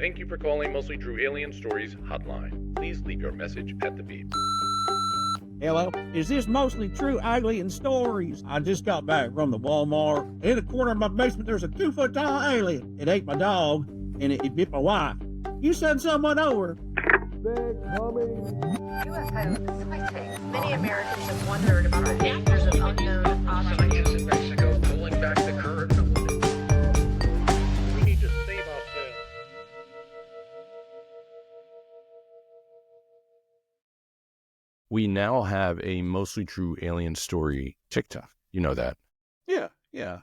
Thank you for calling Mostly True Alien Stories hotline. Please leave your message at the beep. Hello, is this Mostly True Alien Stories? I just got back from the Walmart. In the corner of my basement, there's a 2-foot tall alien. It ate my dog, and it bit my wife. You sent someone over. UFO sightings. Many Americans have wondered about the dangers of unknown objects. Science in Mexico pulling back the curtain. We need to save ourselves. We now have a Mostly True Alien Story TikTok. You know that. Yeah. Yeah.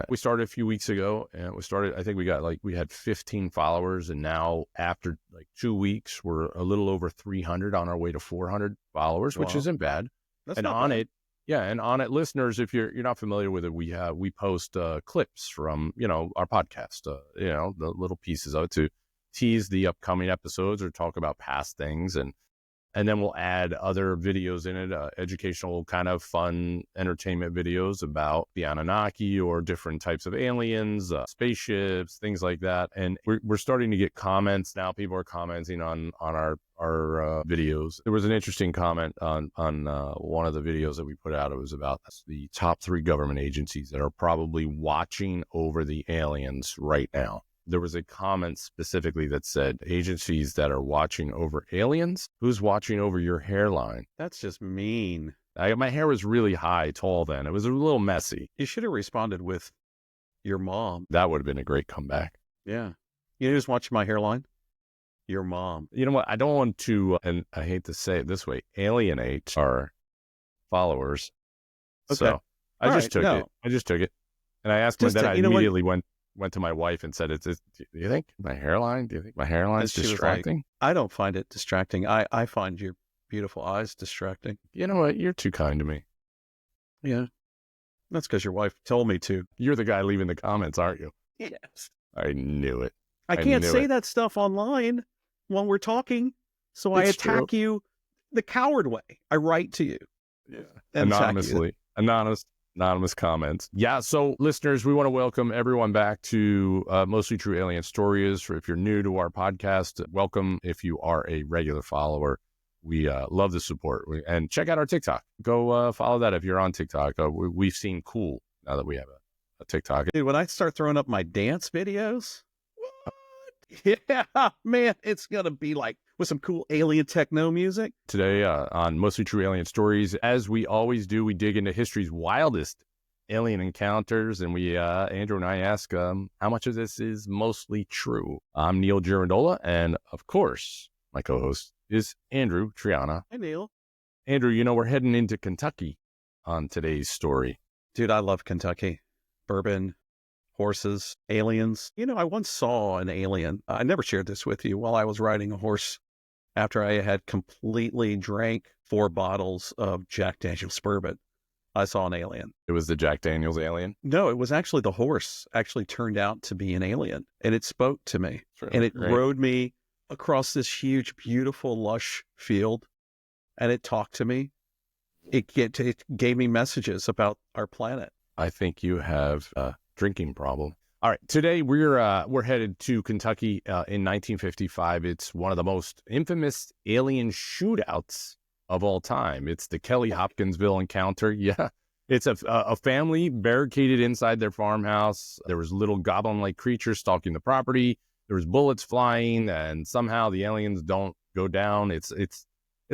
We started a few weeks ago, and I think we had 15 followers, and now after 2 weeks, we're a little over 300, on our way to 400 followers, which isn't bad. That's not bad. And on it, listeners, if you're not familiar with it, we post clips from, our podcast, the little pieces of it to tease the upcoming episodes or talk about past things, and then we'll add other videos in it, educational kind of fun entertainment videos about the Anunnaki or different types of aliens, spaceships, things like that. And we're starting to get comments now. People are commenting on our videos. There was an interesting comment on one of the videos that we put out. It was about the top 3 government agencies that are probably watching over the aliens right now. There was a comment specifically that said, agencies that are watching over aliens, who's watching over your hairline? That's just mean. My hair was really tall then. It was a little messy. You should have responded with your mom. That would have been a great comeback. Yeah. You just watch my hairline? Your mom. You know what? I don't want to, and I hate to say it this way, alienate our followers. Okay. So I just took it. And I asked him, then I immediately went to my wife and said, do you think my hairline is distracting? Like, I don't find it distracting. I find your beautiful eyes distracting. You know what? You're too kind to me. Yeah. That's because your wife told me to. You're the guy leaving the comments, aren't you? Yes. I knew it. I can't say that stuff online while we're talking. So I attack you the coward way. I write to you. Yeah. Anonymously. Anonymous comments. Yeah, so listeners, we want to welcome everyone back to Mostly True Alien Stories. If you're new to our podcast, welcome. If you are a regular follower, we love the support. And check out our TikTok. Go follow that if you're on TikTok. We've seen cool now that we have a TikTok. Dude, when I start throwing up my dance videos, yeah, man, it's going to be like with some cool alien techno music. Today on Mostly True Alien Stories, as we always do, we dig into history's wildest alien encounters, and we, Andrew and I ask how much of this is mostly true. I'm Neil Girandola, and of course, my co-host is Andrew Triana. Hi, Neil. Andrew, we're heading into Kentucky on today's story. Dude, I love Kentucky. Bourbon, horses, aliens. I once saw an alien. I never shared this with you. While I was riding a horse after I had completely drank 4 bottles of Jack Daniel's bourbon, I saw an alien. It was the Jack Daniel's alien? No, it was actually the horse actually turned out to be an alien, and it spoke to me. Really and it great. rode me across this huge, beautiful, lush field, and it talked to me. It gave me messages about our planet. I think you have a drinking problem. All right, today we're headed to Kentucky in 1955. It's one of the most infamous alien shootouts of all time. It's the Kelly-Hopkinsville encounter. Yeah, it's a family barricaded inside their farmhouse. There was little goblin-like creatures stalking the property. There was bullets flying, and somehow the aliens don't go down. It's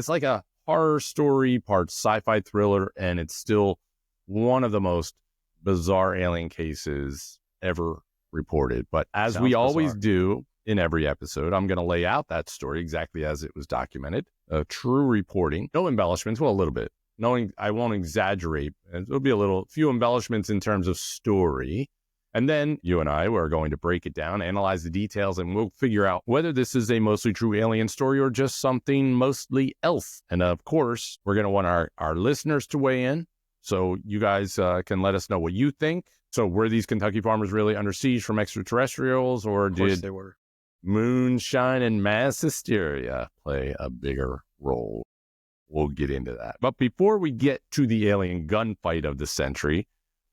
like a horror story, part sci-fi thriller, and it's still one of the most bizarre alien cases ever reported. But as we always do in every episode, I'm going to lay out that story exactly as it was documented. True reporting, no embellishments. Well, a little bit. Knowing I won't exaggerate. There'll be few embellishments in terms of story. And then you and I are going to break it down, analyze the details, and we'll figure out whether this is a mostly true alien story or just something mostly else. And of course, we're going to want our listeners to weigh in. So you guys can let us know what you think. So were these Kentucky farmers really under siege from extraterrestrials, or did they were. moonshine and mass hysteria play a bigger role? We'll get into that. But before we get to the alien gunfight of the century,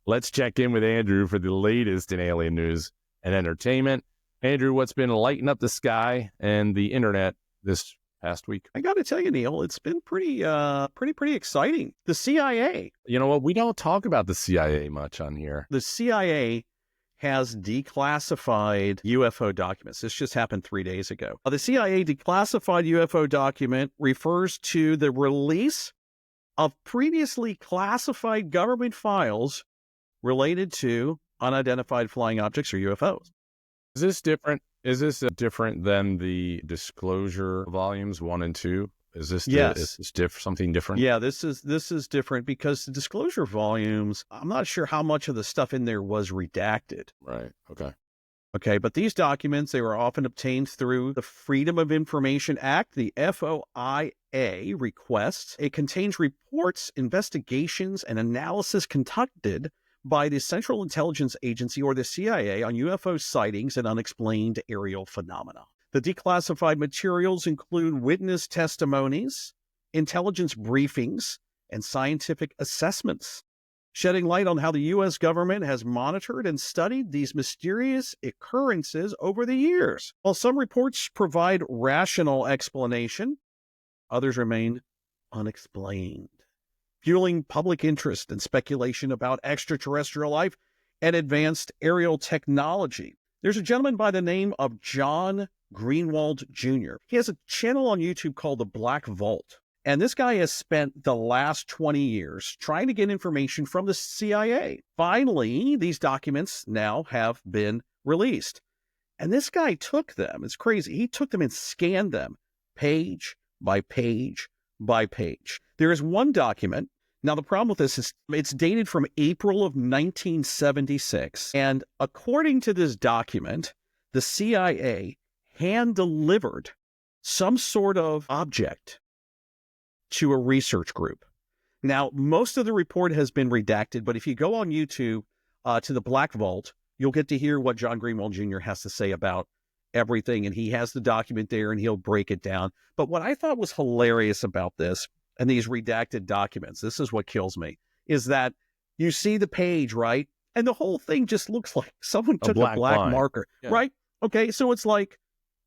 let's check in with Andrew for the latest in alien news and entertainment. Andrew, what's been lighting up the sky and the internet this past week? I got to tell you, Neil, it's been pretty exciting. The CIA. You know what? We don't talk about the CIA much on here. The CIA has declassified UFO documents. This just happened 3 days ago. The CIA declassified UFO document refers to the release of previously classified government files related to unidentified flying objects or UFOs. Is this different? Is this different than the disclosure volumes 1 and 2? Is this Yes. Is this something different? Yeah, this is different because the disclosure volumes, I'm not sure how much of the stuff in there was redacted. Right. Okay. Okay, but these documents, they were often obtained through the Freedom of Information Act, the FOIA requests. It contains reports, investigations, and analysis conducted by the Central Intelligence Agency or the CIA on UFO sightings and unexplained aerial phenomena. The declassified materials include witness testimonies, intelligence briefings, and scientific assessments, shedding light on how the U.S. government has monitored and studied these mysterious occurrences over the years. While some reports provide rational explanation, others remain unexplained, fueling public interest and speculation about extraterrestrial life and advanced aerial technology. There's a gentleman by the name of John Greenwald Jr. He has a channel on YouTube called The Black Vault. And this guy has spent the last 20 years trying to get information from the CIA. Finally, these documents now have been released. And this guy took them. It's crazy. He took them and scanned them page by page by page. There is one document. Now, the problem with this is it's dated from April of 1976. And according to this document, the CIA hand-delivered some sort of object to a research group. Now, most of the report has been redacted, but if you go on YouTube to the Black Vault, you'll get to hear what John Greenwald Jr. has to say about everything, and he has the document there, and he'll break it down. But what I thought was hilarious about this and these redacted documents, this is what kills me, is that you see the page, right? And the whole thing just looks like someone took a black line. marker, Yeah. right? Okay, so it's like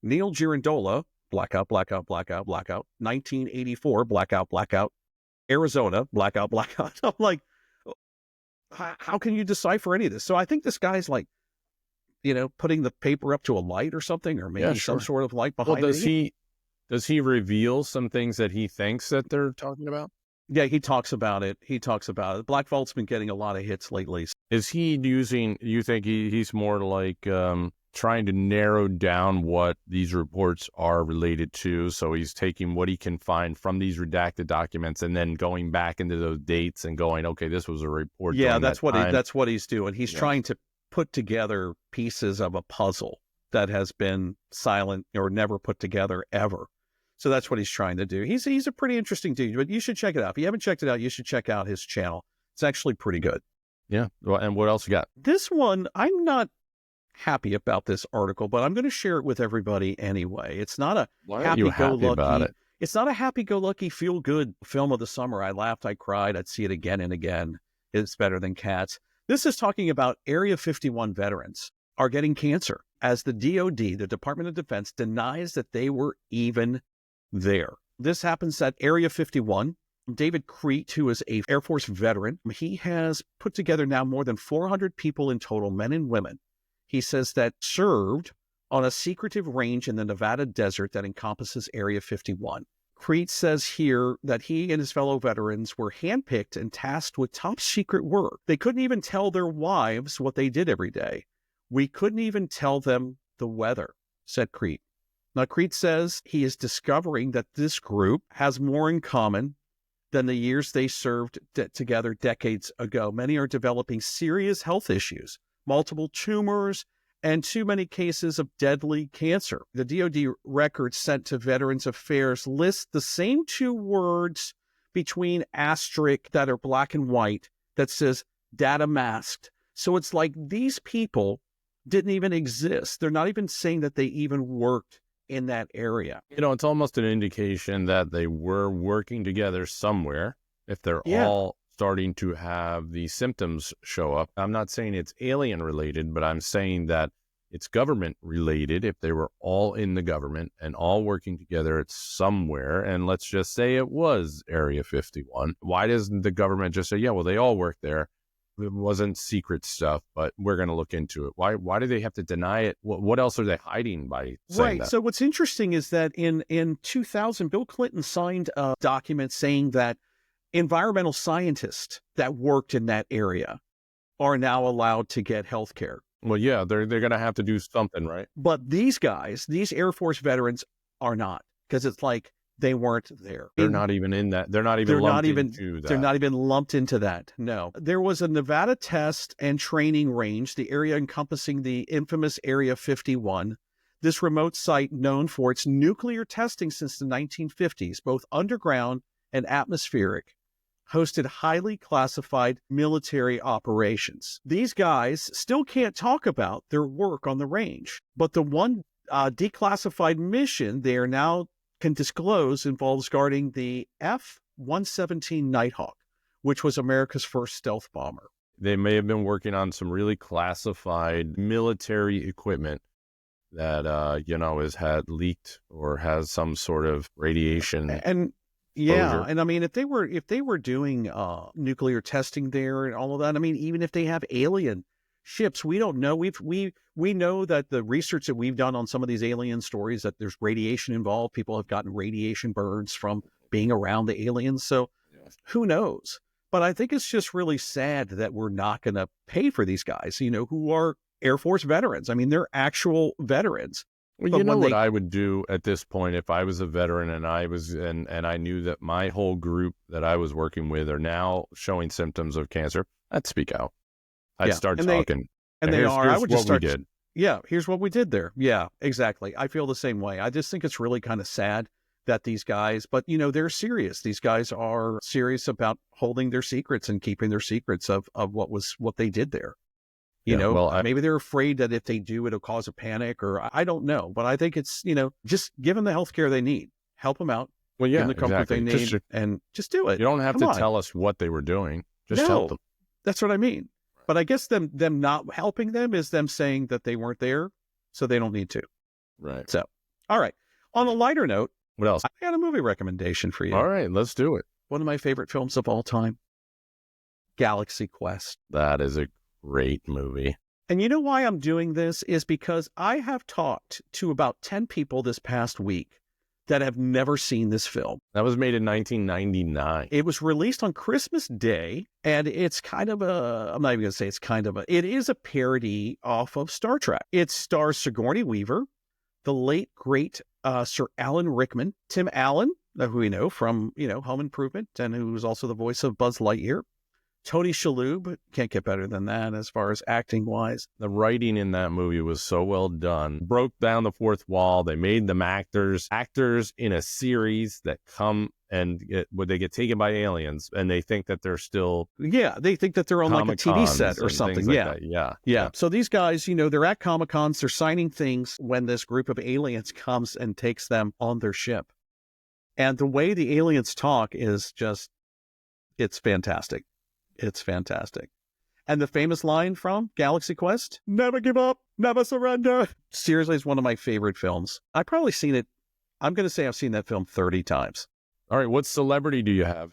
Neil Girandola, blackout, blackout, blackout, blackout, 1984, blackout, blackout, Arizona, blackout, blackout. I'm like, how can you decipher any of this? So I think this guy's like, putting the paper up to a light or something, or maybe some sort of light behind it. Does he reveal some things that he thinks that they're talking about? Yeah, he talks about it. Black Vault's been getting a lot of hits lately. Is he using, you think he's more like trying to narrow down what these reports are related to? So he's taking what he can find from these redacted documents and then going back into those dates and going, okay, this was a report. Yeah, that's that what he's doing. He's trying to put together pieces of a puzzle that has been silent or never put together ever. So that's what he's trying to do. He's a pretty interesting dude, but you should check it out. If you haven't checked it out, you should check out his channel. It's actually pretty good. Yeah. Well, and what else you got? This one, I'm not happy about this article, but I'm going to share it with everybody anyway. It's not a happy-go-lucky. It's not a happy-go-lucky, feel-good film of the summer. I laughed, I cried, I'd see it again and again. It's better than Cats. This is talking about Area 51 veterans are getting cancer as the DOD, the Department of Defense, denies that they were even there. This happens at Area 51. David Crete, who is a Air Force veteran, he has put together now more than 400 people in total, men and women. He says that served on a secretive range in the Nevada desert that encompasses Area 51. Crete says here that he and his fellow veterans were handpicked and tasked with top secret work. They couldn't even tell their wives what they did every day. We couldn't even tell them the weather, said Crete. Now, Crete says he is discovering that this group has more in common than the years they served together decades ago. Many are developing serious health issues, multiple tumors, and too many cases of deadly cancer. The DoD records sent to Veterans Affairs list the same two words between asterisk that are black and white that says data masked. So it's like these people didn't even exist. They're not even saying that they even worked in that area. It's almost an indication that they were working together somewhere if they're all starting to have the symptoms show up. I'm not saying it's alien related, but I'm saying that it's government related if they were all in the government and all working together at somewhere. And let's just say it was Area 51. Why doesn't the government just say, yeah, well, they all work there. It wasn't secret stuff, but we're going to look into it. Why do they have to deny it? What else are they hiding by saying that? So what's interesting is that in 2000, Bill Clinton signed a document saying that environmental scientists that worked in that area are now allowed to get health care. Well, yeah, they're going to have to do something, right? But these guys, these Air Force veterans, are not, because it's like they weren't there. They're not even in that. They're not even lumped into that. They're not even lumped into that. No. There was a Nevada test and training range, the area encompassing the infamous Area 51. This remote site, known for its nuclear testing since the 1950s, both underground and atmospheric, hosted highly classified military operations. These guys still can't talk about their work on the range, but the one declassified mission they are now can disclose involves guarding the F-117 Nighthawk, which was America's first stealth bomber. They may have been working on some really classified military equipment that, has had leaked or has some sort of radiation. And yeah, and I mean, if they were doing nuclear testing there and all of that, I mean, even if they have alien ships, we don't know. We know that the research that we've done on some of these alien stories, that there's radiation involved. People have gotten radiation burns from being around the aliens. So who knows? But I think it's just really sad that we're not going to pay for these guys, who are Air Force veterans. I mean, they're actual veterans. Well, you know what I would do at this point if I was a veteran and I was and I knew that my whole group that I was working with are now showing symptoms of cancer? I'd speak out. I'd start talking. I would just start. We did. Yeah, here's what we did there. Yeah, exactly. I feel the same way. I just think it's really kind of sad that these guys, but they're serious. These guys are serious about holding their secrets and keeping their secrets of what they did there. Maybe they're afraid that if they do, it'll cause a panic, or I don't know. But I think it's, just give them the health care they need, help them out, give them the comfort they need, and just do it. You don't have to tell us what they were doing. Just help them. That's what I mean. But I guess them not helping them is them saying that they weren't there, so they don't need to. Right. So, all right. On a lighter note, what else? I got a movie recommendation for you. All right, let's do it. One of my favorite films of all time, Galaxy Quest. That is a great movie. And you know why I'm doing this is because I have talked to about 10 people this past week that have never seen this film. That was made in 1999. It was released on Christmas Day, and it's kind of I'm not even going to say it is a parody off of Star Trek. It stars Sigourney Weaver, the late, great Sir Alan Rickman, Tim Allen, who we know from, Home Improvement, and who's also the voice of Buzz Lightyear. Tony Shalhoub, can't get better than that as far as acting-wise. The writing in that movie was so well done. Broke down the fourth wall. They made them actors in a series that come and they get taken by aliens, and they think that they're still... Yeah, they think that they're on like a TV set or something. Like Yeah. So these guys, they're at Comic-Cons, they're signing things when this group of aliens comes and takes them on their ship. And the way the aliens talk is just, it's fantastic. It's fantastic. And the famous line from Galaxy Quest, never give up, never surrender. Seriously, it's one of my favorite films. I've probably seen it, I'm going to say I've seen that film 30 times. All right, what celebrity do you have?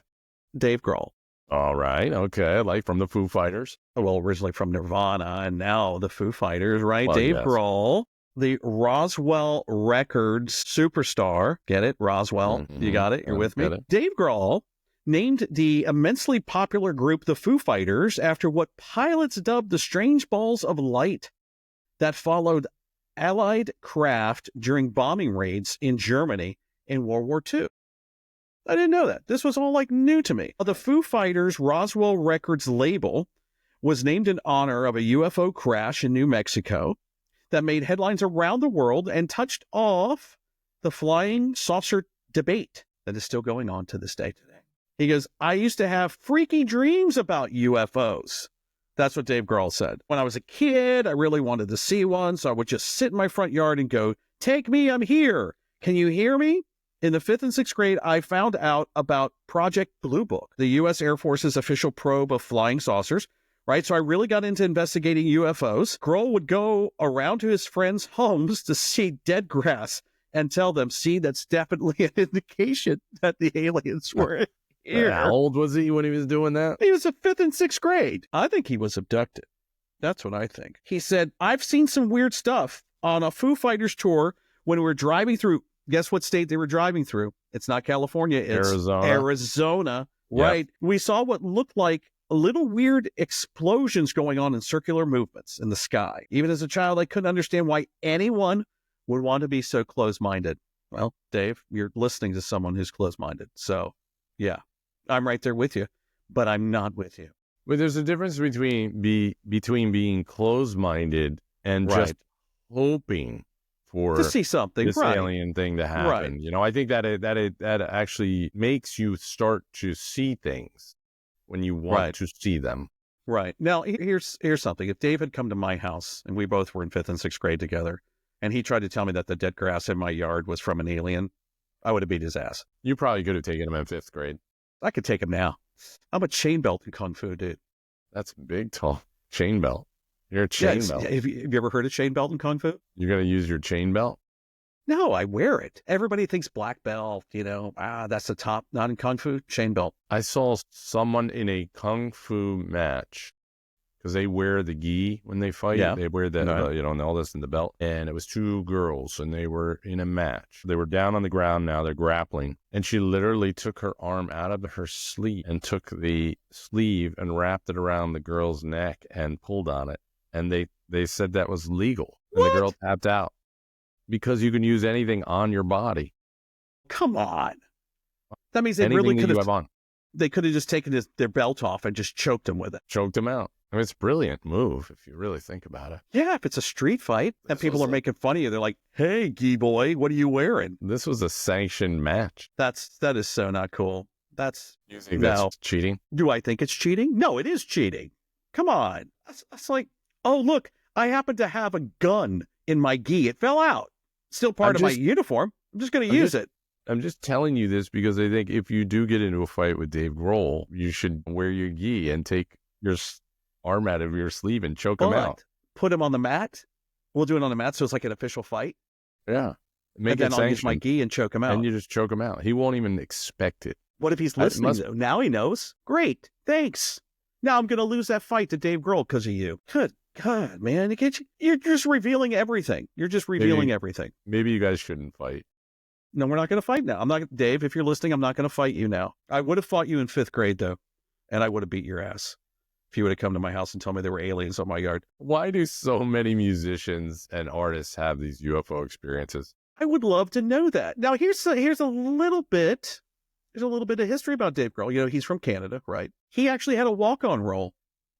Dave Grohl. All right, okay, like from the Foo Fighters. Well, originally from Nirvana and now the Foo Fighters, right? Well, Dave yes. Grohl, the Roswell Records superstar. Get it? Roswell. Mm-hmm. You got it? You're with me? It. Dave Grohl named the immensely popular group the Foo Fighters after what pilots dubbed the strange balls of light that followed Allied craft during bombing raids in Germany in World War II. I didn't know that. This was all new to me. The Foo Fighters Roswell Records label was named in honor of a UFO crash in New Mexico that made headlines around the world and touched off the flying saucer debate that is still going on to this day today. He goes, I used to have freaky dreams about UFOs. That's what Dave Grohl said. When I was a kid, I really wanted to see one, so I would just sit in my front yard and go, take me, I'm here. Can you hear me? In the 5th and 6th grade, I found out about Project Blue Book, the U.S. Air Force's official probe of flying saucers, right? So I really got into investigating UFOs. Grohl would go around to his friends' homes to see dead grass and tell them, see, that's definitely an indication that the aliens were here. How old was he when he was doing that? He was in 5th and 6th grade. I think he was abducted. That's what I think. He said, I've seen some weird stuff on a Foo Fighters tour when we were driving through. Guess what state they were driving through? It's not California. It's Arizona. Right. Yep. We saw what looked like little weird explosions going on in circular movements in the sky. Even as a child, I couldn't understand why anyone would want to be so close-minded. Well, Dave, you're listening to someone who's close-minded. So, yeah, I'm right there with you, but I'm not with you. But there's a difference between being closed-minded and just hoping for to see something, this alien thing to happen. Right. You know, I think that actually makes you start to see things when you want to see them. Right. Now, here's something. If Dave had come to my house and we both were in 5th and 6th grade together, and he tried to tell me that the dead grass in my yard was from an alien, I would have beat his ass. You probably could have taken him in 5th grade. I could take him now. I'm a chain belt in Kung Fu, dude. That's big, tall. Chain belt. You're a chain belt. Have you ever heard of chain belt in Kung Fu? You're going to use your chain belt? No, I wear it. Everybody thinks black belt, that's the top. Not in Kung Fu, chain belt. I saw someone in a Kung Fu match, because they wear the gi when they fight. Yeah. They wear and all this in the belt. And it was 2 girls, and they were in a match. They were down on the ground now. They're grappling. And she literally took her arm out of her sleeve and took the sleeve and wrapped it around the girl's neck and pulled on it. And they said that was legal. And the girl tapped out. Because you can use anything on your body. Come on. That means they really could have. They could have just taken their belt off and just choked him with it. Choked him out. I mean, it's a brilliant move if you really think about it. Yeah, if it's a street fight and people are making fun of you, they're like, hey, gee boy, what are you wearing? This was a sanctioned match. That is so not cool. That's cheating? Do I think it's cheating? No, it is cheating. Come on. That's like, oh, look, I happen to have a gun in my gi. It fell out. Still part of my uniform. I'm just going to use it. I'm just telling you this because I think if you do get into a fight with Dave Grohl, you should wear your gi and take your arm out of your sleeve and choke him out. Put him on the mat. We'll do it on the mat so it's like an official fight. Yeah. And then I'll use my gi and choke him out. And you just choke him out. He won't even expect it. What if he's listening, though? Now he knows. Great. Thanks. Now I'm going to lose that fight to Dave Grohl because of you. Good God, man. You're just revealing everything. You're just revealing everything. Maybe you guys shouldn't fight. No, we're not going to fight now. Dave, if you're listening, I'm not going to fight you now. I would have fought you in 5th grade, though, and I would have beat your ass if you would have come to my house and told me there were aliens on my yard. Why do so many musicians and artists have these UFO experiences? I would love to know that. Now, here's a little bit. There's a little bit of history about Dave Grohl. You know, he's from Canada, right? He actually had a walk-on role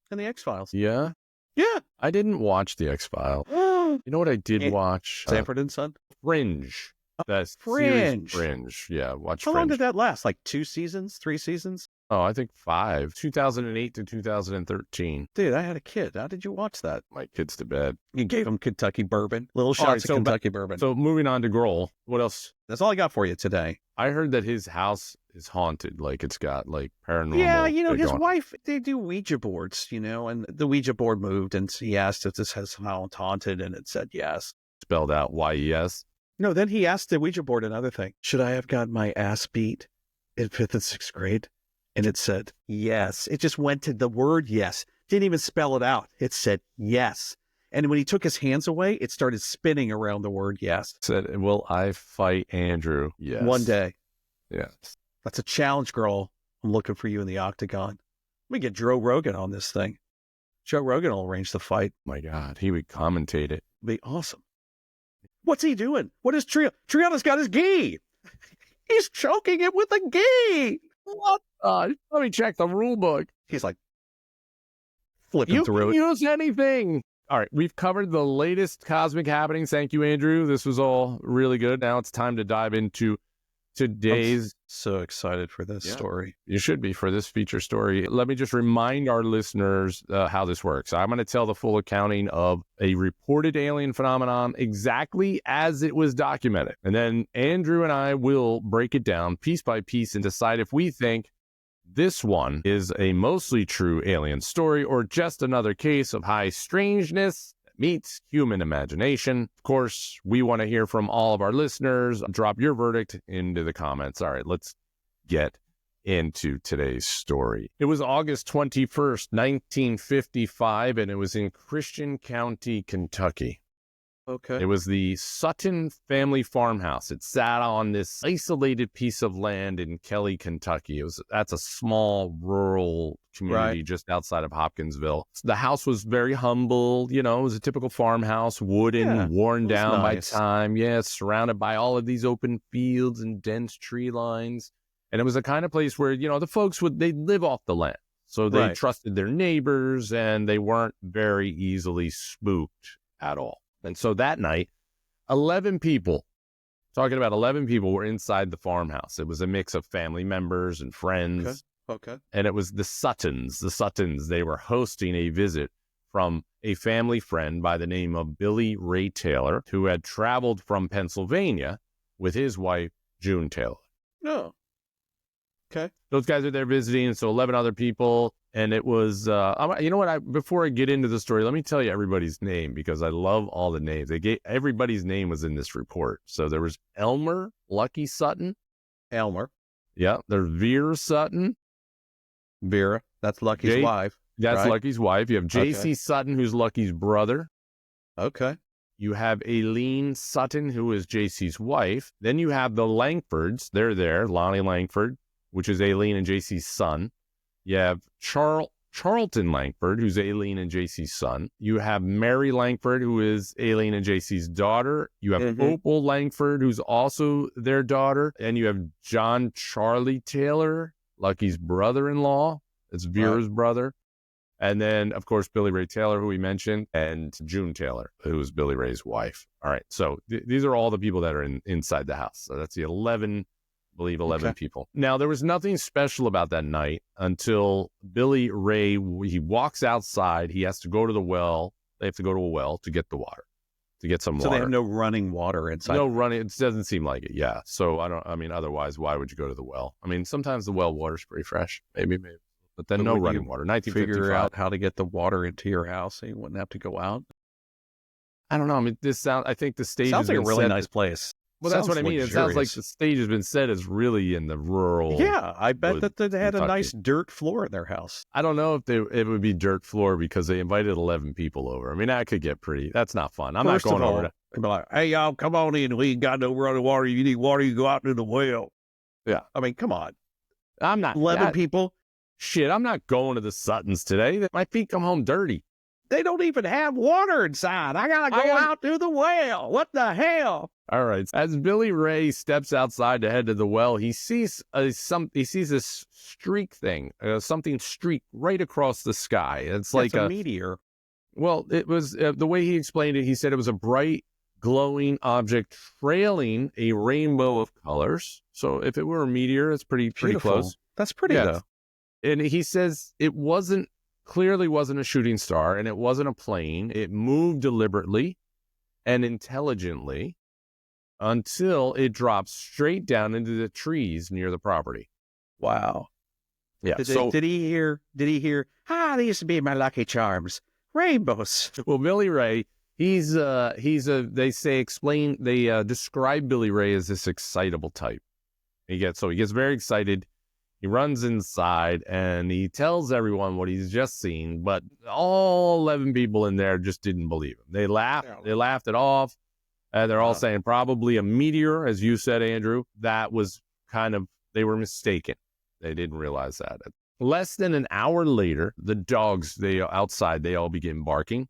in the X-Files. Yeah? Yeah. I didn't watch the X-Files. You know what I did watch? Sanford and Son? Fringe. That's Fringe. Yeah, watch Fringe. How long did that last? Like 2 seasons? 3 seasons? Oh, I think 5. 2008 to 2013. Dude, I had a kid. How did you watch that? My kid's to bed. You gave him Kentucky bourbon. Little shots of Kentucky bourbon. So moving on to Grohl. What else? That's all I got for you today. I heard that his house is haunted. Like it's got like paranormal. Yeah, his wife, they do Ouija boards, and the Ouija board moved and he asked if this has haunted and it said yes. Spelled out YES. No, then he asked the Ouija board another thing. Should I have got my ass beat in 5th and 6th grade? And it said, yes. It just went to the word yes. Didn't even spell it out. It said yes. And when he took his hands away, it started spinning around the word yes. It said, will I fight Andrew? Yes. One day. Yes. That's a challenge, girl. I'm looking for you in the octagon. Let me get Joe Rogan on this thing. Joe Rogan will arrange the fight. My God, he would commentate it. Be awesome. What's he doing? What is Triana's got his gi. He's choking it with a gi. What? Let me check the rule book. He's like flipping through it. You can use anything. All right, we've covered the latest cosmic happenings. Thank you, Andrew. This was all really good. Now it's time to dive into today's. I'm so excited for this story. You should be for this feature story. Let me just remind our listeners how this works. I'm going to tell the full accounting of a reported alien phenomenon exactly as it was documented. And then Andrew and I will break it down piece by piece and decide if we think this one is a mostly true alien story or just another case of high strangeness that meets human imagination. Of course, we want to hear from all of our listeners. Drop your verdict into the comments. All right, let's get into today's story. It was August 21st, 1955, and it was in Christian County, Kentucky. Okay. It was the Sutton family farmhouse. It sat on this isolated piece of land in Kelly, Kentucky. That's a small rural community just outside of Hopkinsville. The house was very humble. You know, it was a typical farmhouse, wooden, worn down by time. Yeah, surrounded by all of these open fields and dense tree lines. And it was the kind of place where, you know, the folks they'd live off the land. So they trusted their neighbors and they weren't very easily spooked at all. And so that night, 11 people, talking about 11 people, were inside the farmhouse. It was a mix of family members and friends. Okay. And it was the Suttons. The Suttons, they were hosting a visit from a family friend by the name of Billy Ray Taylor, who had traveled from Pennsylvania with his wife, June Taylor. Oh. Okay. Those guys are there visiting, so 11 other people. And it was, you know what, before I get into the story, let me tell you everybody's name because I love all the names. Everybody's name was in this report. So there was Elmer Lucky Sutton. Elmer. Yeah. There's Vera Sutton. Vera. That's Lucky's wife. That's Lucky's wife. You have J.C. Sutton, who's Lucky's brother. Okay. You have Aileen Sutton, who is J.C.'s wife. Then you have the Langfords. They're there. Lonnie Langford, which is Aileen and J.C.'s son. You have Charlton Langford, who's Aileen and J.C.'s son. You have Mary Langford, who is Aileen and J.C.'s daughter. You have Opal Langford, who's also their daughter. And you have John Charlie Taylor, Lucky's brother-in-law. It's Vera's brother. And then, of course, Billy Ray Taylor, who we mentioned, and June Taylor, who is Billy Ray's wife. All right. So these are all the people that are inside the house. So that's the 11 people. Now, there was nothing special about that night until Billy Ray, he walks outside. He has to go to the well. They have to go to a well to get the water, to get some water. So they have no running water inside? No running. It doesn't seem like it. Yeah. So otherwise, why would you go to the well? I mean, sometimes the well water's pretty fresh. Maybe. But then no running water. 1955. Figure out how to get the water into your house so you wouldn't have to go out? I don't know. I mean, I think the stage sounds like a really nice place. Well, that's what I mean. It sounds like the stage has been set as really in the rural. Yeah, I bet that they had a nice dirt floor in their house. I don't know if it would be dirt floor because they invited 11 people over. I mean, that could get pretty. That's not fun. I'm not going over to. They'd be like, hey, y'all, come on in. We ain't got no running water. You need water, you go out to the well. Yeah. I mean, come on. I'm not. 11 people? Shit, I'm not going to the Suttons today. My feet come home dirty. They don't even have water inside. I gotta go out to the well. What the hell? All right. As Billy Ray steps outside to head to the well, he sees this streak thing, something streak right across the sky. It's like a meteor. Well, it was the way he explained it. He said it was a bright, glowing object trailing a rainbow of colors. So if it were a meteor, it's pretty close. That's pretty though. And he says it clearly wasn't a shooting star, and it wasn't a plane. It moved deliberately and intelligently until it dropped straight down into the trees near the property. Wow. Yeah. Did he hear, they used to be my lucky charms, rainbows. Well, Billy Ray, they describe Billy Ray as this excitable type. He gets very excited. He runs inside and he tells everyone what he's just seen, but all 11 people in there just didn't believe him. They laughed it off, and they're all saying probably a meteor, as you said, Andrew. That was they were mistaken. They didn't realize that. Less than an hour later, the dogs, they all begin barking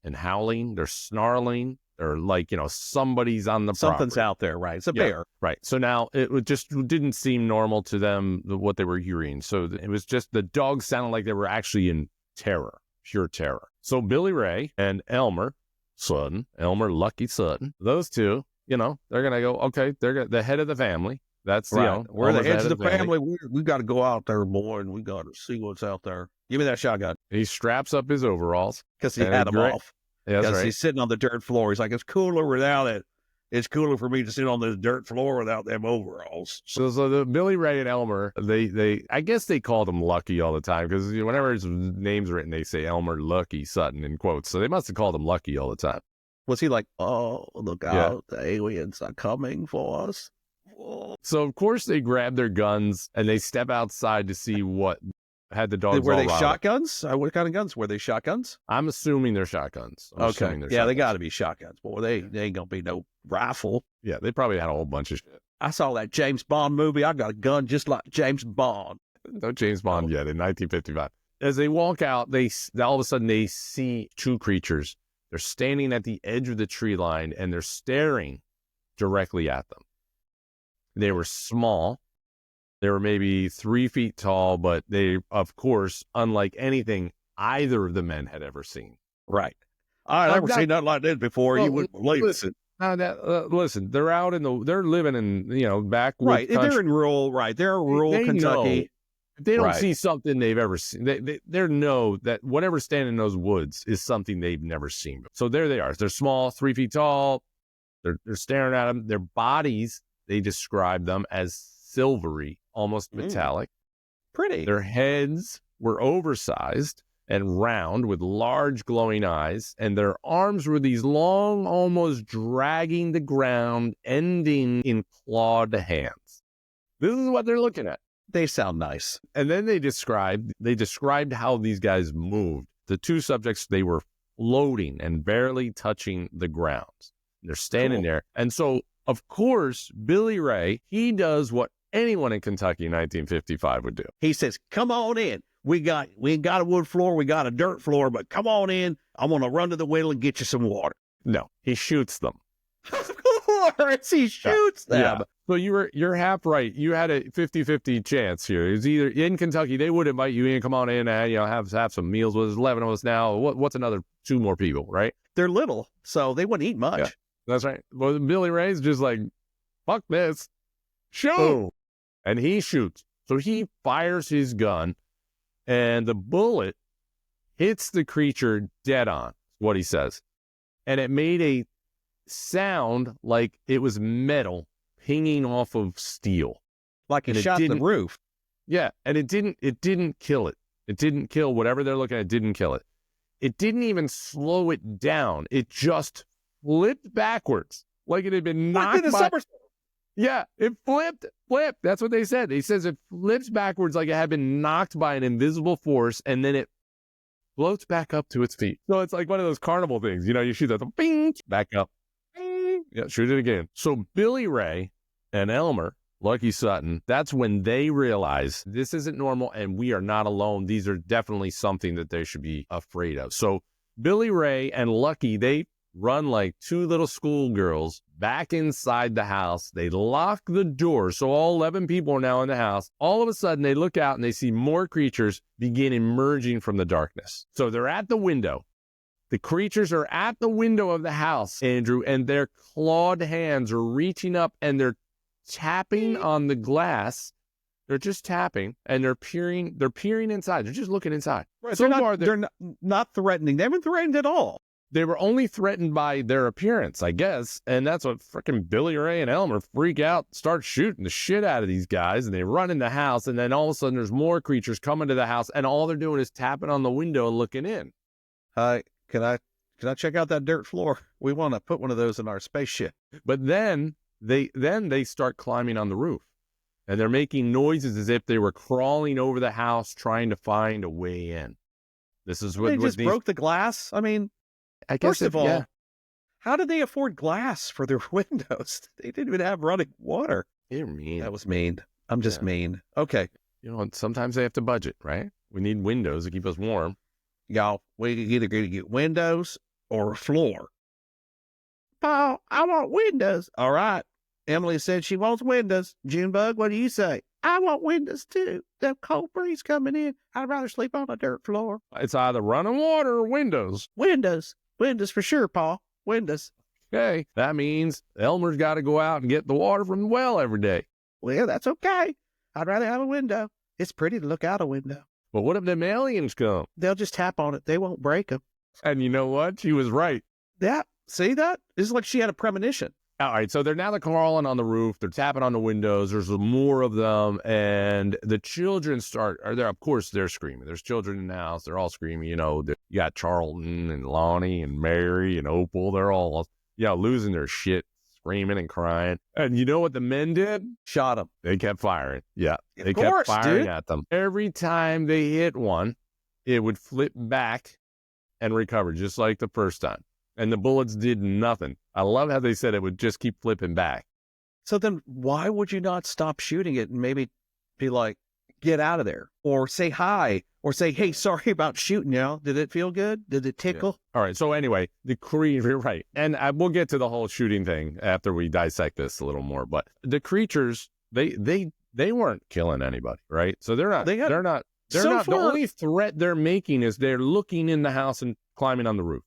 and howling. They're snarling. They're like, somebody's on the Something's property. out there, right? It's a bear. Right. So now it just didn't seem normal to them, what they were hearing. So it was just the dogs sounded like they were actually in terror, pure terror. So Billy Ray and Elmer Lucky Sutton, those two, they're going to go, okay, they're the head of the family. That's, we're the heads of the family. We got to go out there, boy, and we got to see what's out there. Give me that shotgun. He straps up his overalls. Because he had them off. Yeah, because he's sitting on the dirt floor. He's like, it's cooler without it. It's cooler for me to sit on this dirt floor without them overalls. So the Billy Ray and Elmer, I guess they called him Lucky all the time because whenever his name's written, they say Elmer, Lucky, Sutton in quotes. So they must have called him Lucky all the time. Was he like, oh, look out, the aliens are coming for us? Oh. So of course they grab their guns and they step outside to see what had the dogs. Were all they riled. shotguns? What kind of guns were they? Shotguns? I'm assuming they're shotguns. Yeah, they got to be shotguns. Boy, they ain't gonna be no rifle. Yeah, they probably had a whole bunch of shit. I saw that James Bond movie. I got a gun just like James Bond. No James Bond yet in 1955. As they walk out, all of a sudden they see two creatures. They're standing at the edge of the tree line and they're staring directly at them. They were small. They were maybe 3 feet tall, but they, of course, unlike anything either of the men had ever seen. Right. I never seen nothing like this before. Well, you wouldn't believe listen, it. Listen, they're out they're living in, backwoods Right. country. They're in rural, right. They're in rural They Kentucky. know. If they don't Right. see something they've ever seen, they know that whatever's standing in those woods is something they've never seen. So there they are. They're small, 3 feet tall. They're staring at them. Their bodies, they describe them as silvery, almost metallic. Pretty. Their heads were oversized and round with large glowing eyes, and their arms were these long, almost dragging the ground, ending in clawed hands. This is what they're looking at. They sound nice. And then they described how these guys moved. The two subjects, they were floating and barely touching the ground. They're standing there. And so, of course, Billy Ray, he does what anyone in Kentucky in 1955 would do. He says, come on in. We ain't got a wood floor. We got a dirt floor, but come on in. I'm going to run to the window and get you some water. No, he shoots them. Of course, he shoots them. Yeah. So you're half right. You had a 50-50 chance here. It was either in Kentucky, they would invite you in, come on in, and have some meals with us. 11 of us now. What's another 2 more people, right? They're little, so they wouldn't eat much. Yeah, that's right. Well, Billy Ray's just like, fuck this. Shoot. Boom. And he shoots. So he fires his gun, and the bullet hits the creature dead on, what he says. And it made a sound like it was metal pinging off of steel. Like it shot the roof. Yeah, and it didn't kill it. It didn't kill whatever they're looking at. It didn't kill it. It didn't even slow it down. It just flipped backwards like it had been knocked by... Yeah, it flipped. That's what they said. He says it flips backwards like it had been knocked by an invisible force, and then it floats back up to its feet. So it's like one of those carnival things. You shoot that, bing, back up. Bing, yeah, shoot it again. So Billy Ray and Elmer, Lucky Sutton, that's when they realize this isn't normal and we are not alone. These are definitely something that they should be afraid of. So Billy Ray and Lucky, they run like 2 little schoolgirls back inside the house. They lock the door. So all 11 people are now in the house. All of a sudden, they look out and they see more creatures begin emerging from the darkness. So they're at the window. The creatures are at the window of the house, Andrew, and their clawed hands are reaching up and they're tapping on the glass. They're just tapping and they're peering inside. They're just looking inside. Right. So they're not threatening. They haven't threatened at all. They were only threatened by their appearance, I guess. And that's what freaking Billy Ray and Elmer freak out, start shooting the shit out of these guys. And they run in the house. And then all of a sudden there's more creatures coming to the house. And all they're doing is tapping on the window and looking in. Hi, can I check out that dirt floor? We want to put one of those in our spaceship. But then they start climbing on the roof. And they're making noises as if they were crawling over the house trying to find a way in. This is what they just broke the glass. I mean, I guess first of all, how did they afford glass for their windows? They didn't even have running water. You're mean. That was mean. I'm just mean. Okay. Sometimes they have to budget, right? We need windows to keep us warm. Y'all, we either going to get windows or a floor. Paul, I want windows. All right. Emily said she wants windows. Junebug, what do you say? I want windows too. The cold breeze coming in. I'd rather sleep on a dirt floor. It's either running water or windows. Windows. Windows for sure, Paul. Windows. Okay. That means Elmer's got to go out and get the water from the well every day. Well, that's okay. I'd rather have a window. It's pretty to look out a window. But what if them aliens come? They'll just tap on it. They won't break them. And you know what? She was right. Yeah. See that? It's like she had a premonition. All right, so they're crawling on the roof. They're tapping on the windows. There's more of them, and the children of course, they're screaming. There's children in the house. They're all screaming. You got Charlton and Lonnie and Mary and Opal. They're all, losing their shit, screaming and crying. And you know what the men did? Shot them. They kept firing. Yeah, they course, kept firing dude. at them. Every time they hit one, it would flip back and recover, just like the first time. And the bullets did nothing. I love how they said it would just keep flipping back. So then why would you not stop shooting it and maybe be like, get out of there? Or say hi. Or say, hey, sorry about shooting you. Did it feel good? Did it tickle? Yeah. All right. So anyway, you're right. And we'll get to the whole shooting thing after we dissect this a little more. But the creatures, they weren't killing anybody, right? So they're not. The only threat they're making is they're looking in the house and climbing on the roof.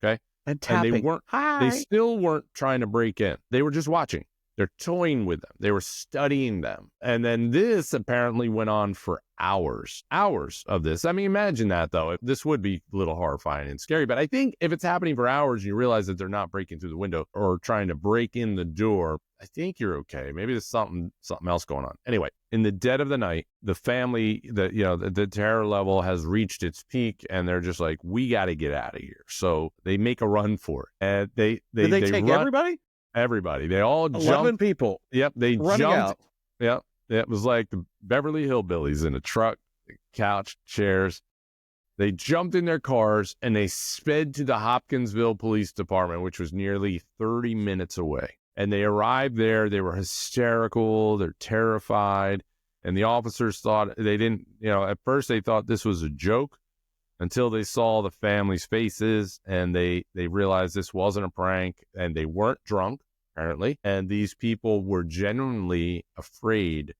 Okay. And tapping. They still weren't trying to break in. They were just watching. They're toying with them. They were studying them. And then this apparently went on for hours of this. I mean, imagine that, though. This would be a little horrifying and scary. But I think if it's happening for hours and you realize that they're not breaking through the window or trying to break in the door, I think you're okay. Maybe there's something else going on. Anyway, in the dead of the night, the family, the terror level has reached its peak, and they're just like, we got to get out of here. So they make a run for it. And Did they take everybody? Everybody. They all 11 jumped. people. Yep, they running jumped. Out. Yep, it was like the Beverly Hillbillies in a truck, couch, chairs. They jumped in their cars and they sped to the Hopkinsville Police Department, which was nearly 30 minutes away. And they arrived there. They were hysterical. They're terrified. And the officers thought at first they thought this was a joke until they saw the family's faces and they realized this wasn't a prank and they weren't drunk, apparently. And these people were genuinely afraid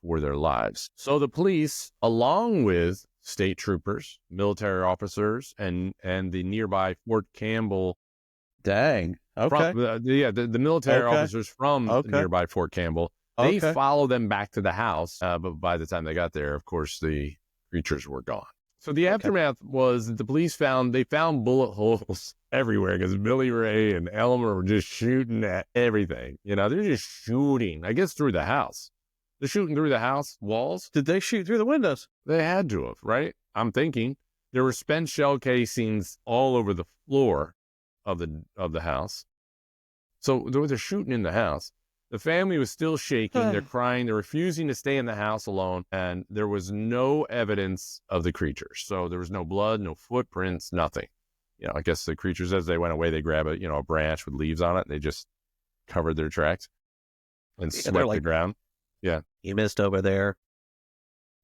for their lives. So the police, along with state troopers, military officers, and the nearby Fort Campbell. Dang. Okay. The military officers from nearby Fort Campbell, they followed them back to the house. But by the time they got there, of course, the creatures were gone. So the aftermath was that the police found bullet holes everywhere because Billy Ray and Elmer were just shooting at everything. They're just shooting, I guess, through the house. They're shooting through the house walls. Did they shoot through the windows? They had to have, right? I'm thinking there were spent shell casings all over the floor of the house. So they're shooting in the house. The family was still shaking. They're crying. They're refusing to stay in the house alone. And there was no evidence of the creatures. So there was no blood, no footprints, nothing. I guess the creatures, as they went away, they grab a branch with leaves on it. And they just covered their tracks and swept the ground. Yeah. You missed over there.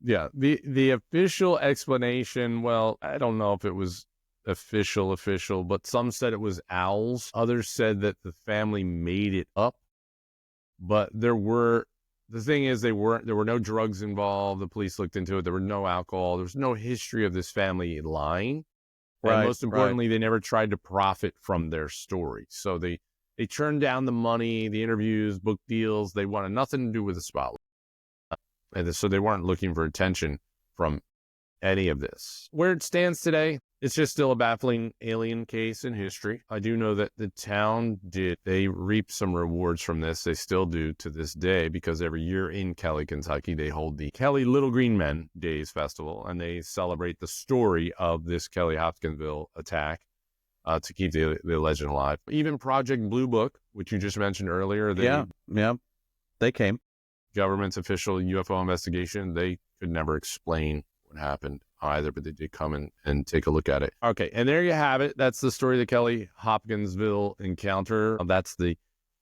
Yeah. The official explanation, well, I don't know if it was official, but some said it was owls. Others said that the family made it up. But there were no drugs involved. The police looked into it. There were no alcohol. There was no history of this family lying. And most importantly, they never tried to profit from their story. So they turned down the money, the interviews, book deals. They wanted nothing to do with the spotlight. And so they weren't looking for attention from any of this. Where it stands today, it's just still a baffling alien case in history. I do know that the town they reaped some rewards from this. They still do to this day, because every year in Kelly, Kentucky, they hold the Kelly Little Green Men Days Festival, and they celebrate the story of this Kelly-Hopkinsville attack to keep the legend alive. Even Project Blue Book, which you just mentioned earlier. They came. Government's official UFO investigation, they could never explain what happened either, but they did come and take a look at it. Okay, and there you have it. That's the story of the Kelly-Hopkinsville encounter. That's the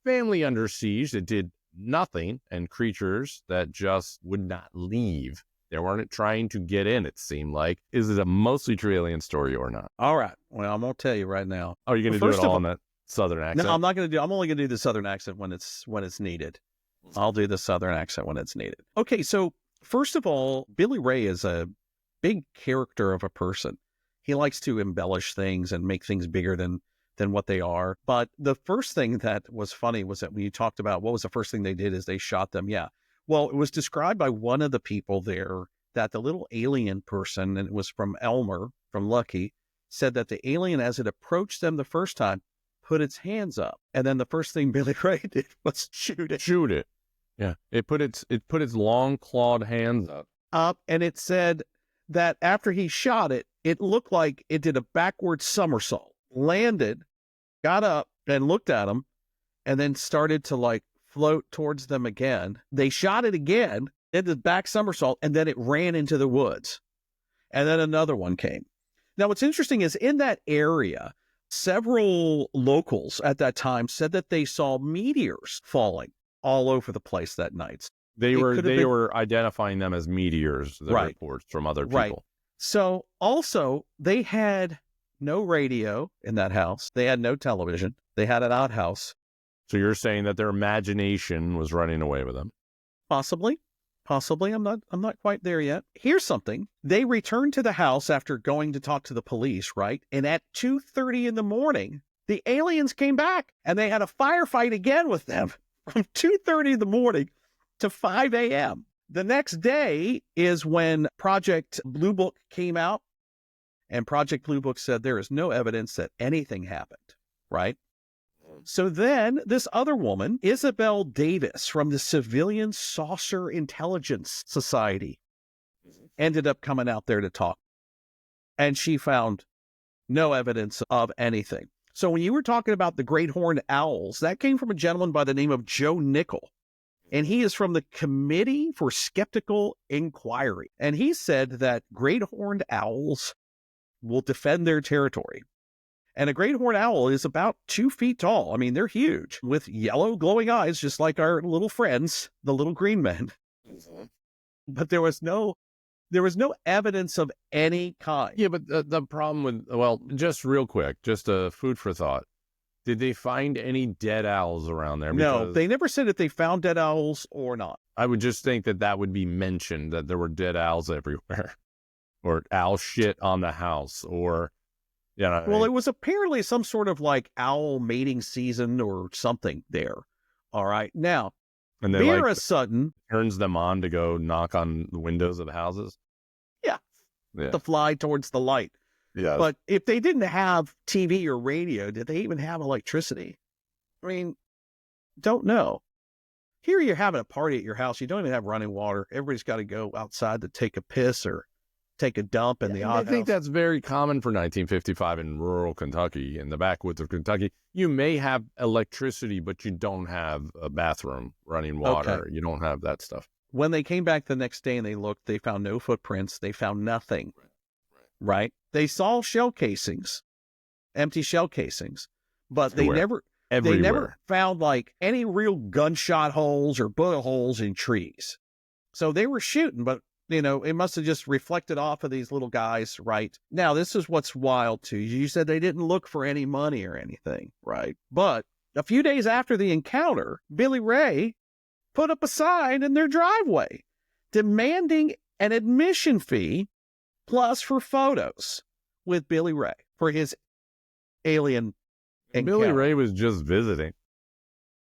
family under siege that did nothing, and creatures that just would not leave. They weren't trying to get in, it seemed like. Is it a mostly true alien story or not? All right. Well, I'm going to tell you right now. Oh, you're going to do it all in that Southern accent? No, I'm not going to do. I'm only going to do the Southern accent when it's needed. I'll do the Southern accent when it's needed. Okay, so first of all, Billy Ray is a big character of a person. He likes to embellish things and make things bigger than what they are. But the first thing that was funny was that when you talked about what was the first thing they did is they shot them. Yeah. Well, it was described by one of the people there that the little alien person, and it was from Elmer, from Lucky, said that the alien, as it approached them the first time, put its hands up. And then the first thing Billy Ray did was shoot it. Shoot it. Yeah. It put its long clawed hands up. And it said that after he shot it, it looked like it did a backward somersault, landed, got up and looked at them, and then started to like float towards them again. They shot it again, did the back somersault, and then it ran into the woods. And then another one came. Now, what's interesting is in that area, several locals at that time said that they saw meteors falling all over the place that night. They were identifying them as meteors, the Right. reports from other people. Right. So also they had no radio in that house. They had no television. They had an outhouse. So you're saying that their imagination was running away with them? Possibly. I'm not quite there yet. Here's something. They returned to the house after going to talk to the police, right? And at 2:30 in the morning, the aliens came back and they had a firefight again with them from 2:30 in the morning to 5 a.m. The next day is when Project Blue Book came out, and Project Blue Book said there is no evidence that anything happened, right? So then this other woman, Isabel Davis from the Civilian Saucer Intelligence Society, ended up coming out there to talk. And she found no evidence of anything. So when you were talking about the great horned owls, that came from a gentleman by the name of Joe Nickel. And he is from the Committee for Skeptical Inquiry. And he said that great horned owls will defend their territory. And a great horned owl is about 2 feet tall. I mean, they're huge with yellow glowing eyes, just like our little friends, the little green men. But there was no evidence of any kind. Yeah, but the problem with, well, just real quick, just a food for thought. Did they find any dead owls around there? No, Because they never said if they found dead owls or not. I would just think that would be mentioned, that there were dead owls everywhere, or owl shit on the house, or, you know. Well, it was apparently some sort of like owl mating season or something there. All right. Now, and then Vera Sutton turns them on to go knock on the windows of the houses. Yeah. Yeah. to fly towards the light. Yeah. But if they didn't have TV or radio, did they even have electricity? I mean, don't know. Here you're having a party at your house. You don't even have running water. Everybody's got to go outside to take a piss or take a dump in the I outhouse. think that's very common for 1955 in rural Kentucky, in the backwoods of Kentucky. You may have electricity, but you don't have a bathroom, running water. Okay. You don't have that stuff. When they came back the next day and they looked, they found no footprints. They found nothing. Right? They saw shell casings, empty shell casings, but Everywhere. they never found like any real gunshot holes or bullet holes in trees. So they were shooting, but you know, it must have just reflected off of these little guys, right? Now, this is what's wild too. You said they didn't look for any money or anything, right? But a few days after the encounter, Billy Ray put up a sign in their driveway demanding an admission fee plus for photos with Billy Ray for his alien encounter. Billy Ray was just visiting.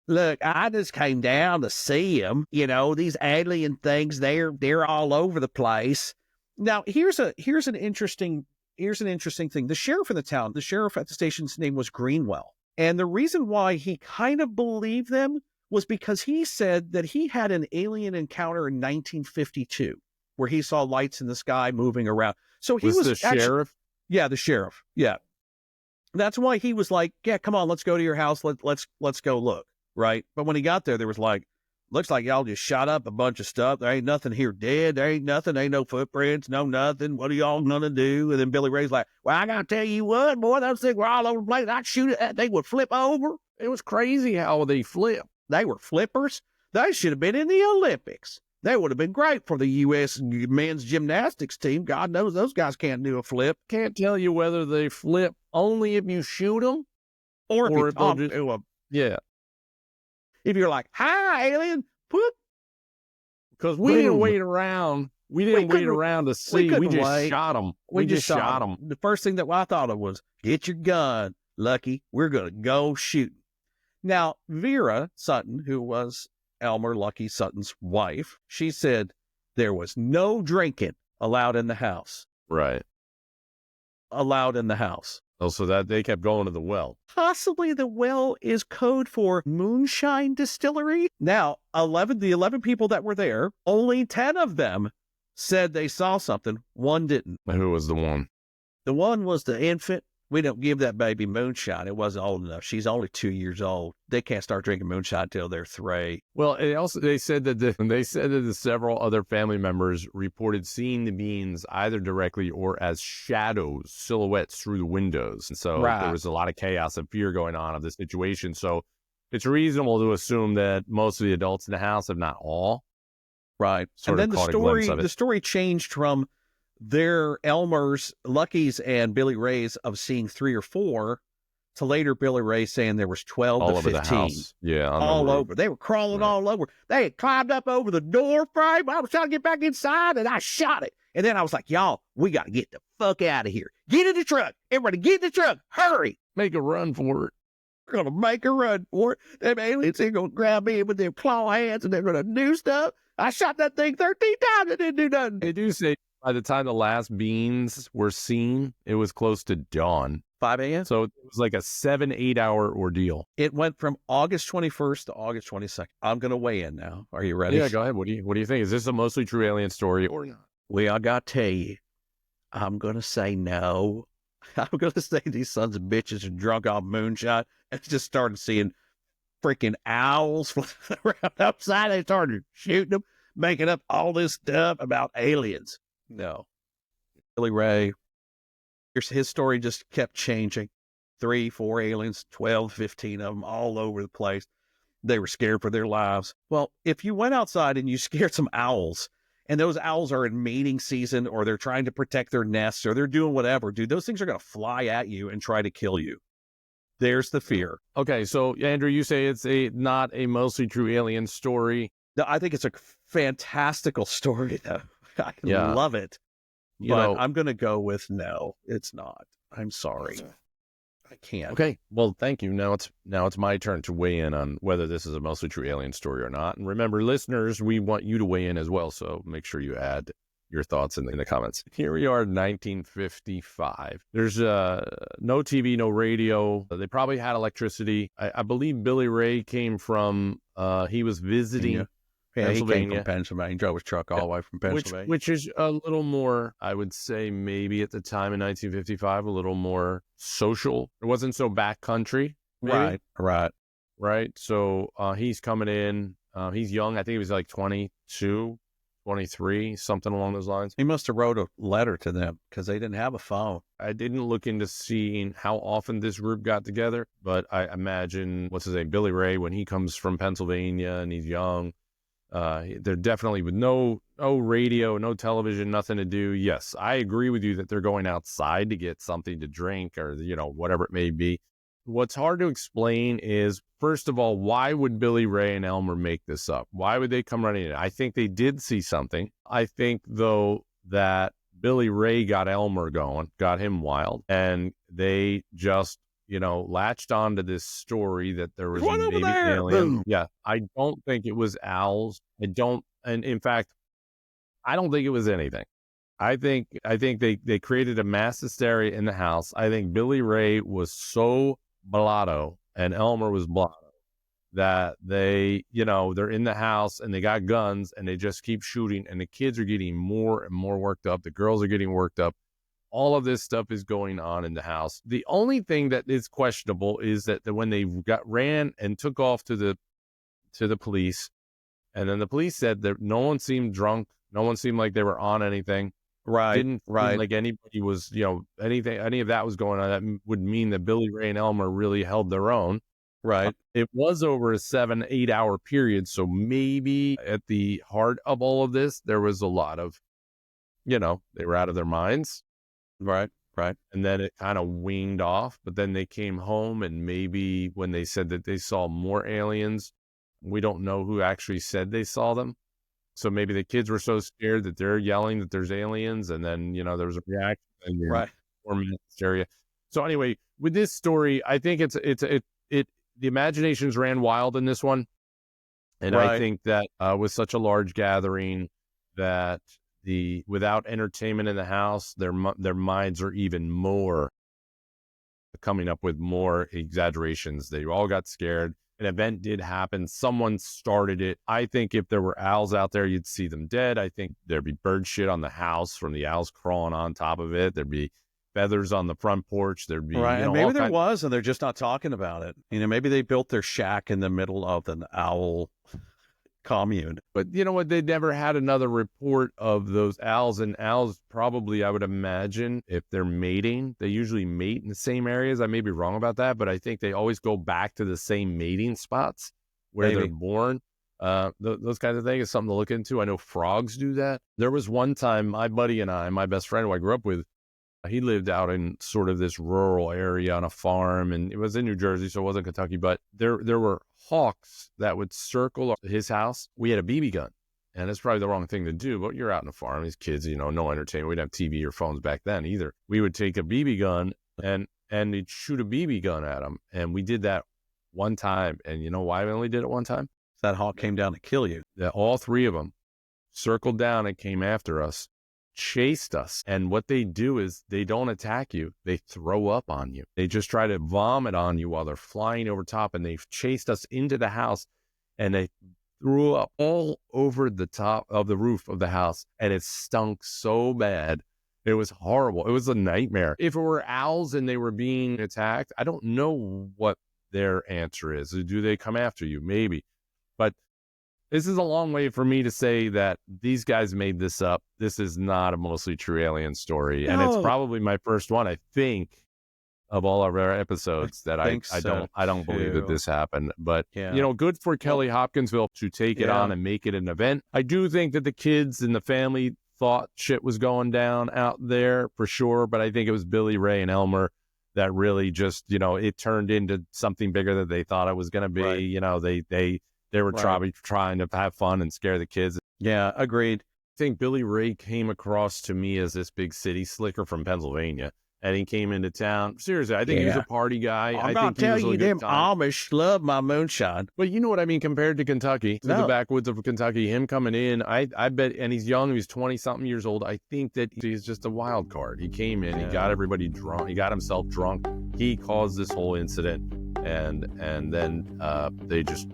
Look, I just came down to see him. You know, these alien things, they're all over the place. Now, here's an interesting thing. The sheriff in the town, the sheriff at the station's name was Greenwell. And the reason why he kind of believed them was because he said that he had an alien encounter in 1952 where he saw lights in the sky moving around. So he was the sheriff? Yeah, the sheriff. Yeah. That's why he was like, yeah, come on, let's go to your house. Let's go look. Right. But when he got there, there was like, looks like y'all just shot up a bunch of stuff. There ain't nothing here dead. There ain't nothing. Ain't no footprints. No nothing. What are y'all going to do? And then Billy Ray's like, well, I got to tell you what, boy, those things were all over the place. I'd shoot it. They would flip over. It was crazy how they flipped. They were flippers. They should have been in the Olympics. They would have been great for the U.S. men's gymnastics team. God knows those guys can't do a flip. Can't tell you whether they flip only if you shoot them Or or if if they'll you just, yeah. if you're like, hi, alien, put. Because we didn't wait around. We didn't wait couldn't- around to see. We couldn't just wait. shot them. We just shot them. The first thing that I thought of was, get your gun, Lucky. We're going to go shooting. Now, Vera Sutton, who was Elmer Lucky Sutton's wife, she said there was no drinking allowed in the house. Right. Allowed in the house. Oh, so that they kept going to the well. Possibly the well is code for moonshine distillery. Now, the 11 people that were there, only 10 of them said they saw something. One didn't. Who was the one? The one was the infant. We don't give that baby moonshine. It wasn't old enough. She's only 2 years old. They can't start drinking moonshine until they're 3. Well, they said that the several other family members reported seeing the beings either directly or as shadows, silhouettes through the windows. And so there was a lot of chaos and fear going on of the situation. So it's reasonable to assume that most of the adults in the house, if not all, right. And then the story changed from their Elmer's, Lucky's, and Billy Ray's of seeing 3 or 4 to later Billy Ray saying there was 12 all to 15. Over the house. Yeah, all over. They were crawling all over. They had climbed up over the door frame. I was trying to get back inside, and I shot it. And then I was like, y'all, we got to get the fuck out of here. Get in the truck. Everybody get in the truck. Hurry. Make a run for it. We're going to make a run for it. Them aliens ain't going to grab me with their claw hands, and they're going to do stuff. I shot that thing 13 times and didn't do nothing. They do say by the time the last beans were seen, it was close to dawn. 5 a.m.? So it was like a 7-8 hour ordeal. It went from August 21st to August 22nd. I'm going to weigh in now. Are you ready? Yeah, go ahead. What do you think? Is this a mostly true alien story or not? Well, I got to tell you, I'm going to say no. I'm going to say these sons of bitches are drunk off moonshine and just started seeing freaking owls flying around outside. They started shooting them, making up all this stuff about aliens. No. Billy Ray, his story just kept changing. 3, 4 aliens, 12, 15 of them all over the place. They were scared for their lives. Well, if you went outside and you scared some owls, and those owls are in mating season, or they're trying to protect their nests, or they're doing whatever, dude, those things are going to fly at you and try to kill you. There's the fear. Okay, so Andrew, you say it's not a mostly true alien story. No, I think it's a fantastical story, though. I love it. But I'm going to go with no, it's not. I'm sorry. I can't. Okay. Well, thank you. Now it's my turn to weigh in on whether this is a mostly true alien story or not. And remember, listeners, we want you to weigh in as well. So make sure you add your thoughts in the comments. Here we are, 1955. There's no TV, no radio. They probably had electricity. I believe Billy Ray came from, he was visiting Pennsylvania. He came from Pennsylvania. Drove his truck all the way from Pennsylvania. Which is a little more, I would say, maybe at the time in 1955, a little more social. It wasn't so backcountry. Right. So he's coming in. He's young. I think he was like 22, 23, something along those lines. He must have wrote a letter to them because they didn't have a phone. I didn't look into seeing how often this group got together, but I imagine, what's his name, Billy Ray, when he comes from Pennsylvania and he's young, they're definitely with no radio, no television, nothing to do. Yes, I agree with you that they're going outside to get something to drink or, whatever it may be. What's hard to explain is, first of all, why would Billy Ray and Elmer make this up? Why would they come running in? I think they did see something. I think, though, that Billy Ray got Elmer going, got him wild, and they just latched onto this story that there was maybe an alien. Boom. Yeah, I don't think it was owls. And in fact, I don't think it was anything. I think they created a mass hysteria in the house. I think Billy Ray was so blotto and Elmer was blotto that they're in the house and they got guns and they just keep shooting, and the kids are getting more and more worked up. The girls are getting worked up. All of this stuff is going on in the house. The only thing that is questionable is that when they ran and took off to the police, and then the police said that no one seemed drunk, no one seemed like they were on anything. Didn't seem like anybody was, any of that was going on. That would mean that Billy Ray and Elmer really held their own. Right. It was over a 7-8 hour period. So maybe at the heart of all of this, there was a lot of, they were out of their minds. Right. And then it kind of winged off, but then they came home, and maybe when they said that they saw more aliens, we don't know who actually said they saw them. So maybe the kids were so scared that they're yelling that there's aliens, and then, there was a reaction. And or hysteria. So anyway, with this story, I think the imaginations ran wild in this one. And I think that with such a large gathering, that without entertainment in the house, their minds are even more coming up with more exaggerations. They all got scared. An event did happen. Someone started it. I think if there were owls out there, you'd see them dead. I think there'd be bird shit on the house from the owls crawling on top of it. There'd be feathers on the front porch. There'd be, right. you know, And maybe all there was, and they're just not talking about it. Maybe they built their shack in the middle of an owl commune. But you know what? They never had another report of those owls. And owls probably, I would imagine, if they're mating, they usually mate in the same areas. I may be wrong about that, but I think they always go back to the same mating spots where they're born. Those kinds of things is something to look into. I know frogs do that. There was one time my buddy and I, my best friend who I grew up with, he lived out in sort of this rural area on a farm, and it was in New Jersey, so it wasn't Kentucky, but there were hawks that would circle his house. We had a BB gun, and it's probably the wrong thing to do, but you're out in a farm, these kids, you know, no entertainment. We didn't have TV or phones back then either. We would take a BB gun and they'd shoot a BB gun at them, and we did that one time. And you know why we only did it one time? That hawk came down to kill you. All three of them circled down and came after us, chased us. And what they do is they don't attack you. They throw up on you. They just try to vomit on you while they're flying over top. And they've chased us into the house, and they threw up all over the top of the roof of the house. And it stunk so bad. It was horrible. It was a nightmare. If it were owls and they were being attacked, I don't know what their answer is. Do they come after you? Maybe. But this is a long way for me to say that these guys made this up. This is not a mostly true alien story. No. And it's probably my first one, I think, of all of our episodes that I don't believe that this happened. But, you know, good for Kelly-Hopkinsville to take it on and make it an event. I do think that the kids and the family thought shit was going down out there for sure. But I think it was Billy Ray and Elmer that really just, you know, it turned into something bigger than they thought it was going to be. Right. You know, they were probably trying to have fun and scare the kids. Yeah, agreed. I think Billy Ray came across to me as this big city slicker from Pennsylvania, and he came into town. Seriously, I think he was a party guy. I'm not telling you, them Amish love my moonshine. But you know what I mean, compared to Kentucky, to the backwoods of Kentucky, him coming in, I bet, and he's young, he's 20-something years old. I think that he's just a wild card. He came in, he got everybody drunk, he got himself drunk, he caused this whole incident. And then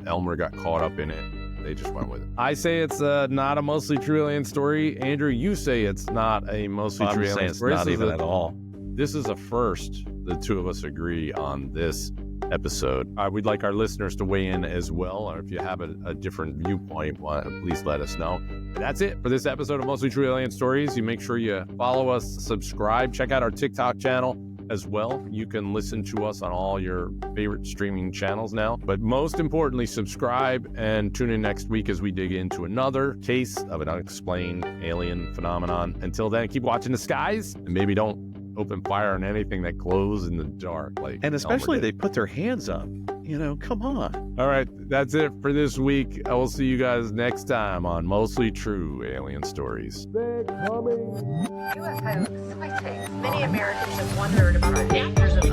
Elmer got caught up in it. They just went with it. I say it's not a mostly true alien story. Andrew, you say it's not a mostly true alien story. It's not even at all. This is a first. The two of us agree on this episode. We'd like our listeners to weigh in as well. Or if you have a different viewpoint, please let us know. And that's it for this episode of Mostly True Alien Stories. You make sure you follow us, subscribe, check out our TikTok channel as well. You can listen to us on all your favorite streaming channels now. But most importantly, subscribe and tune in next week as we dig into another case of an unexplained alien phenomenon. Until then, keep watching the skies and maybe don't open fire on anything that glows in the dark. And especially they put their hands up. You know, come on. All right, that's it for this week. I will see you guys next time on Mostly True Alien Stories. UFO sightings. Many Americans have wondered about factors of